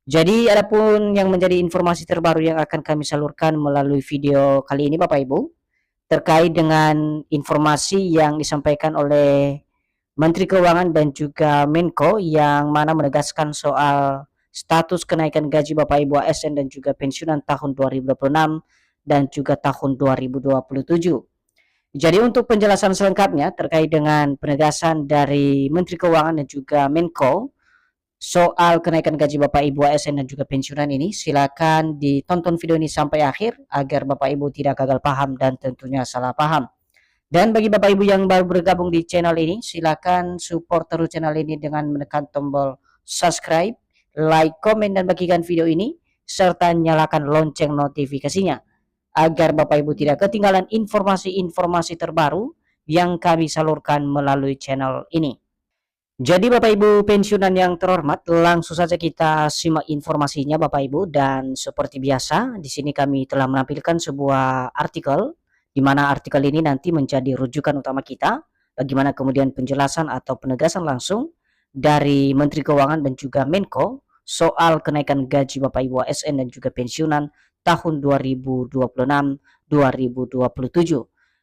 Jadi adapun yang menjadi informasi terbaru yang akan kami salurkan melalui video kali ini Bapak Ibu, terkait dengan informasi yang disampaikan oleh Menteri Keuangan dan juga Menko yang mana menegaskan soal status kenaikan gaji Bapak Ibu ASN dan juga pensiunan tahun 2026 dan juga tahun 2027. Jadi untuk penjelasan selengkapnya terkait dengan penegasan dari Menteri Keuangan dan juga Menko soal kenaikan gaji Bapak Ibu ASN dan juga pensiunan ini, silakan ditonton video ini sampai akhir agar Bapak Ibu tidak gagal paham dan tentunya salah paham. Dan bagi Bapak Ibu yang baru bergabung di channel ini, silakan support terus channel ini dengan menekan tombol subscribe, like, komen, dan bagikan video ini, serta nyalakan lonceng notifikasinya, agar Bapak Ibu tidak ketinggalan informasi-informasi terbaru yang kami salurkan melalui channel ini. Jadi Bapak Ibu pensiunan yang terhormat, langsung saja kita simak informasinya Bapak Ibu, dan seperti biasa di sini kami telah menampilkan sebuah artikel di mana artikel ini nanti menjadi rujukan utama kita bagaimana kemudian penjelasan atau penegasan langsung dari Menteri Keuangan dan juga Menko soal kenaikan gaji Bapak Ibu ASN dan juga pensiunan tahun 2026-2027.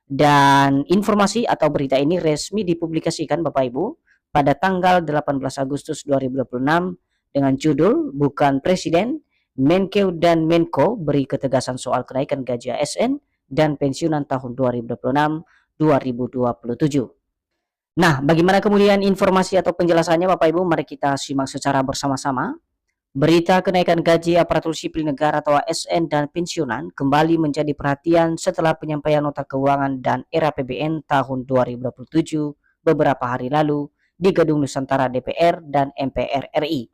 Dan informasi atau berita ini resmi dipublikasikan Bapak Ibu pada tanggal 18 Agustus 2026 dengan judul "Bukan Presiden, Menkeu dan Menko beri ketegasan soal kenaikan gaji ASN dan pensiunan tahun 2026-2027". Nah, bagaimana kemudian informasi atau penjelasannya Bapak Ibu? Mari kita simak secara bersama-sama. Berita kenaikan gaji aparatur sipil negara atau ASN dan pensiunan kembali menjadi perhatian setelah penyampaian nota keuangan dan RAPBN tahun 2027 beberapa hari lalu di Gedung Nusantara DPR dan MPR RI.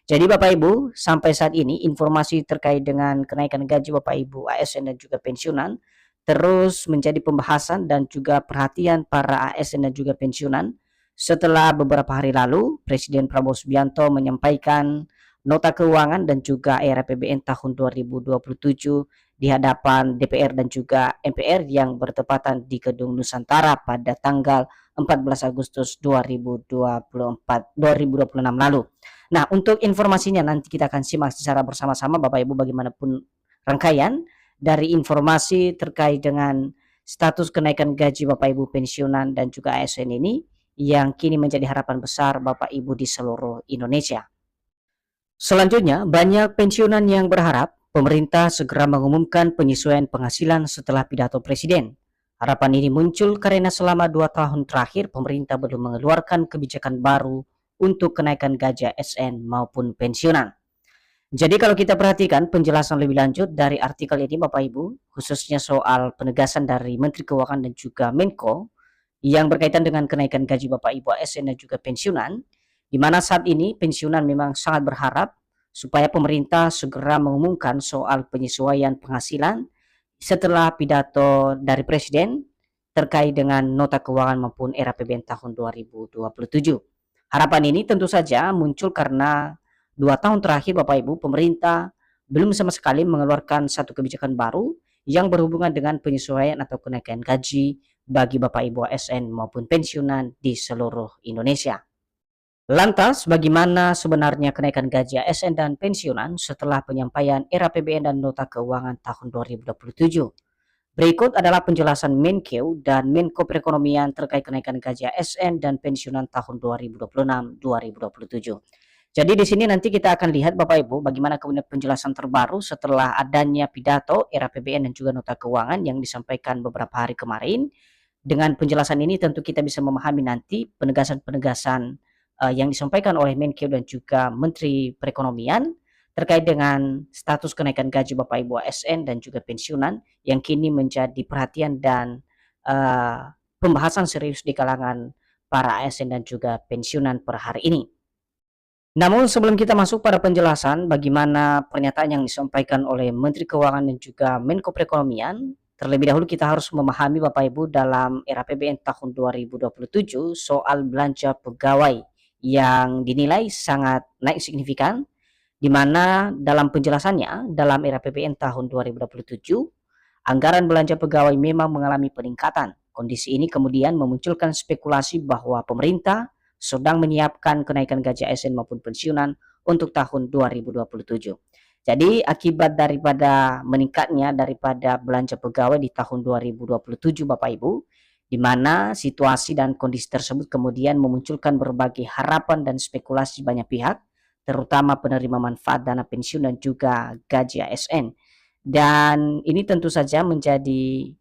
Jadi Bapak Ibu, sampai saat ini informasi terkait dengan kenaikan gaji Bapak Ibu ASN dan juga pensiunan terus menjadi pembahasan dan juga perhatian para ASN dan juga pensiunan setelah beberapa hari lalu Presiden Prabowo Subianto menyampaikan nota keuangan dan juga RAPBN tahun 2027 di hadapan DPR dan juga MPR yang bertepatan di Gedung Nusantara pada tanggal 14 Agustus 2026 lalu. Nah, untuk informasinya nanti kita akan simak secara bersama-sama Bapak Ibu bagaimanapun rangkaian dari informasi terkait dengan status kenaikan gaji Bapak Ibu pensiunan dan juga ASN ini yang kini menjadi harapan besar Bapak Ibu di seluruh Indonesia. Selanjutnya, banyak pensiunan yang berharap pemerintah segera mengumumkan penyesuaian penghasilan setelah pidato Presiden. Harapan ini muncul karena selama 2 tahun terakhir pemerintah belum mengeluarkan kebijakan baru untuk kenaikan gaji ASN maupun pensiunan. Jadi kalau kita perhatikan penjelasan lebih lanjut dari artikel ini Bapak Ibu, khususnya soal penegasan dari Menteri Keuangan dan juga Menko yang berkaitan dengan kenaikan gaji Bapak Ibu ASN dan juga pensiunan, di mana saat ini pensiunan memang sangat berharap supaya pemerintah segera mengumumkan soal penyesuaian penghasilan setelah pidato dari Presiden terkait dengan nota keuangan maupun RAPBN tahun 2027. Harapan ini tentu saja muncul karena 2 tahun terakhir Bapak Ibu pemerintah belum sama sekali mengeluarkan satu kebijakan baru yang berhubungan dengan penyesuaian atau kenaikan gaji bagi Bapak Ibu ASN maupun pensiunan di seluruh Indonesia. Lantas, bagaimana sebenarnya kenaikan gaji ASN dan pensiunan setelah penyampaian RAPBN dan nota keuangan tahun 2027? Berikut adalah penjelasan Menkeu dan Menko Perekonomian terkait kenaikan gaji ASN dan pensiunan tahun 2026-2027. Jadi di sini nanti kita akan lihat Bapak Ibu bagaimana kemudian penjelasan terbaru setelah adanya pidato RAPBN dan juga nota keuangan yang disampaikan beberapa hari kemarin. Dengan penjelasan ini tentu kita bisa memahami nanti penegasan-penegasan yang disampaikan oleh Menkeu dan juga Menteri Perekonomian terkait dengan status kenaikan gaji Bapak Ibu ASN dan juga pensiunan yang kini menjadi perhatian dan pembahasan serius di kalangan para ASN dan juga pensiunan per hari ini. Namun sebelum kita masuk pada penjelasan bagaimana pernyataan yang disampaikan oleh Menteri Keuangan dan juga Menko Perekonomian, terlebih dahulu kita harus memahami Bapak Ibu dalam RAPBN tahun 2027 soal belanja pegawai yang dinilai sangat naik signifikan, di mana dalam penjelasannya dalam RAPBN tahun 2027 anggaran belanja pegawai memang mengalami peningkatan. Kondisi ini kemudian memunculkan spekulasi bahwa pemerintah sedang menyiapkan kenaikan gaji ASN maupun pensiunan untuk tahun 2027. Jadi akibat daripada meningkatnya daripada belanja pegawai di tahun 2027 Bapak Ibu, di mana situasi dan kondisi tersebut kemudian memunculkan berbagai harapan dan spekulasi banyak pihak, terutama penerima manfaat dana pensiun dan juga gaji ASN. Dan ini tentu saja menjadi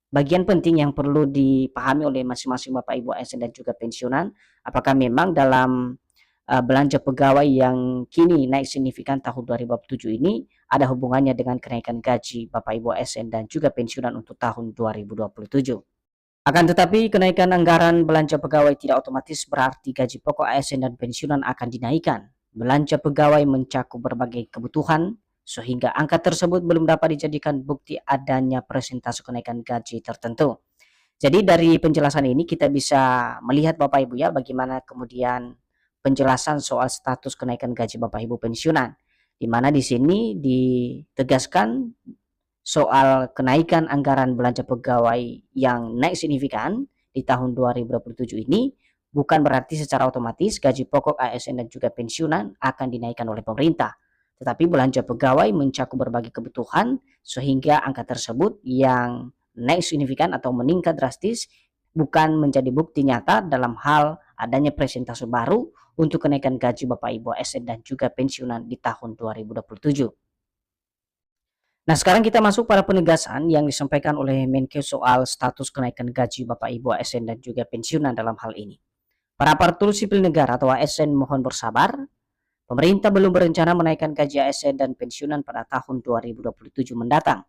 bagian penting yang perlu dipahami oleh masing-masing Bapak Ibu ASN dan juga pensiunan, apakah memang dalam belanja pegawai yang kini naik signifikan tahun 2007 ini ada hubungannya dengan kenaikan gaji Bapak Ibu ASN dan juga pensiunan untuk tahun 2027. Akan tetapi kenaikan anggaran belanja pegawai tidak otomatis berarti gaji pokok ASN dan pensiunan akan dinaikkan. Belanja pegawai mencakup berbagai kebutuhan sehingga angka tersebut belum dapat dijadikan bukti adanya persentase kenaikan gaji tertentu. Jadi dari penjelasan ini kita bisa melihat Bapak Ibu ya bagaimana kemudian penjelasan soal status kenaikan gaji Bapak Ibu pensiunan, di mana di sini ditegaskan soal kenaikan anggaran belanja pegawai yang naik signifikan di tahun 2027 ini bukan berarti secara otomatis gaji pokok ASN dan juga pensiunan akan dinaikkan oleh pemerintah. Tetapi belanja pegawai mencakup berbagai kebutuhan sehingga angka tersebut yang naik signifikan atau meningkat drastis bukan menjadi bukti nyata dalam hal adanya presentase baru untuk kenaikan gaji Bapak Ibu ASN dan juga pensiunan di tahun 2027. Nah, sekarang kita masuk pada penegasan yang disampaikan oleh Menkeu soal status kenaikan gaji Bapak Ibu ASN dan juga pensiunan dalam hal ini. Para aparatur sipil negara atau ASN mohon bersabar. Pemerintah belum berencana menaikkan gaji ASN dan pensiunan pada tahun 2027 mendatang.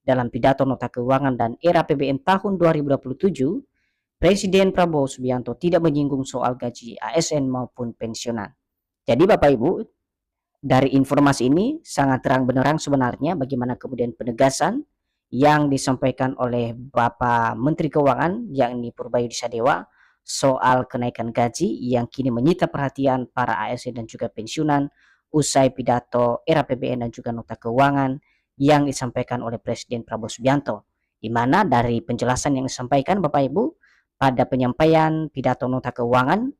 Dalam pidato nota keuangan dan era APBN tahun 2027, Presiden Prabowo Subianto tidak menyinggung soal gaji ASN maupun pensiunan. Jadi Bapak Ibu, dari informasi ini sangat terang benderang sebenarnya bagaimana kemudian penegasan yang disampaikan oleh Bapak Menteri Keuangan yakni Purbayudi Sadewa soal kenaikan gaji yang kini menyita perhatian para ASN dan juga pensiunan usai pidato era APBN dan juga nota keuangan yang disampaikan oleh Presiden Prabowo Subianto, di mana dari penjelasan yang disampaikan Bapak Ibu pada penyampaian pidato nota keuangan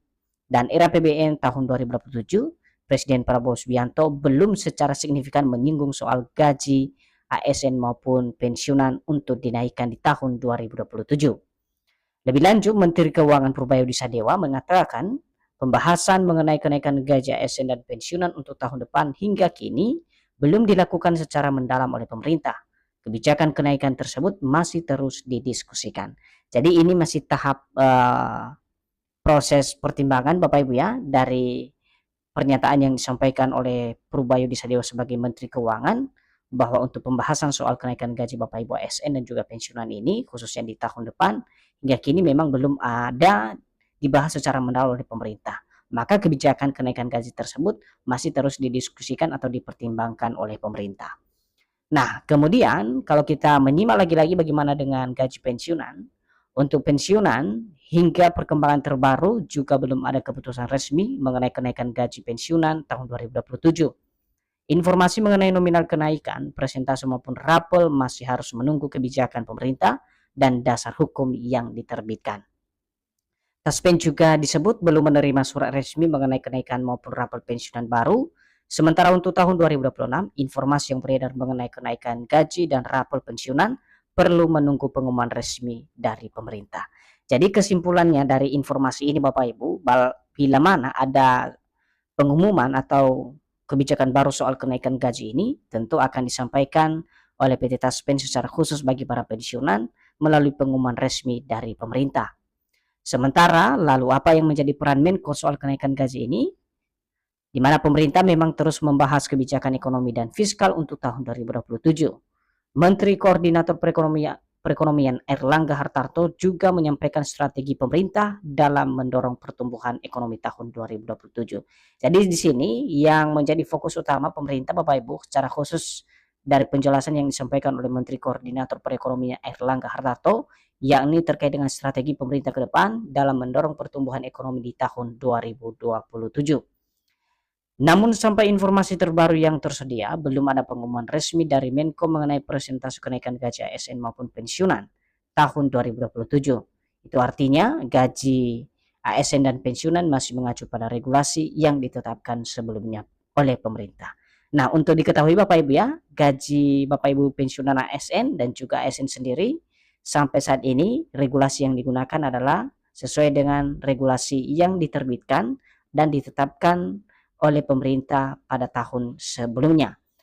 dan era APBN tahun 2027, Presiden Prabowo Subianto belum secara signifikan menyinggung soal gaji ASN maupun pensiunan untuk dinaikkan di tahun 2027. Lebih lanjut, Menteri Keuangan Purbayudi Sadewa mengatakan pembahasan mengenai kenaikan gaji ASN dan pensiunan untuk tahun depan hingga kini belum dilakukan secara mendalam oleh pemerintah. Kebijakan kenaikan tersebut masih terus didiskusikan. Jadi ini masih tahap proses pertimbangan Bapak Ibu ya dari pernyataan yang disampaikan oleh Purbayudi Sadewa sebagai Menteri Keuangan bahwa untuk pembahasan soal kenaikan gaji Bapak Ibu ASN dan juga pensiunan ini khususnya di tahun depan hingga kini memang belum ada dibahas secara mendalam oleh pemerintah. Maka kebijakan kenaikan gaji tersebut masih terus didiskusikan atau dipertimbangkan oleh pemerintah. Nah, kemudian kalau kita menyimak lagi-lagi bagaimana dengan gaji pensiunan, untuk pensiunan hingga perkembangan terbaru juga belum ada keputusan resmi mengenai kenaikan gaji pensiunan tahun 2027. Informasi mengenai nominal kenaikan, presentase maupun rapel masih harus menunggu kebijakan pemerintah dan dasar hukum yang diterbitkan. Taspen juga disebut belum menerima surat resmi mengenai kenaikan maupun rapel pensiunan baru. Sementara untuk tahun 2026, informasi yang beredar mengenai kenaikan gaji dan rapel pensiunan perlu menunggu pengumuman resmi dari pemerintah. Jadi kesimpulannya dari informasi ini Bapak Ibu, bila mana ada pengumuman atau kebijakan baru soal kenaikan gaji ini tentu akan disampaikan oleh PT Taspen secara khusus bagi para pensiunan melalui pengumuman resmi dari pemerintah. Sementara lalu apa yang menjadi peran Menko soal kenaikan gaji ini? Di mana pemerintah memang terus membahas kebijakan ekonomi dan fiskal untuk tahun 2027. Menteri Koordinator Perekonomian Airlangga Hartarto juga menyampaikan strategi pemerintah dalam mendorong pertumbuhan ekonomi tahun 2027. Jadi di sini yang menjadi fokus utama pemerintah Bapak Ibu secara khusus dari penjelasan yang disampaikan oleh Menteri Koordinator Perekonomian Airlangga Hartarto yakni terkait dengan strategi pemerintah ke depan dalam mendorong pertumbuhan ekonomi di tahun 2027. Namun sampai informasi terbaru yang tersedia, belum ada pengumuman resmi dari Menko mengenai persentase kenaikan gaji ASN maupun pensiunan tahun 2027. Itu artinya gaji ASN dan pensiunan masih mengacu pada regulasi yang ditetapkan sebelumnya oleh pemerintah. Nah, untuk diketahui Bapak Ibu ya, gaji Bapak Ibu pensiunan ASN dan juga ASN sendiri sampai saat ini regulasi yang digunakan adalah sesuai dengan regulasi yang diterbitkan dan ditetapkan oleh pemerintah pada tahun sebelumnya.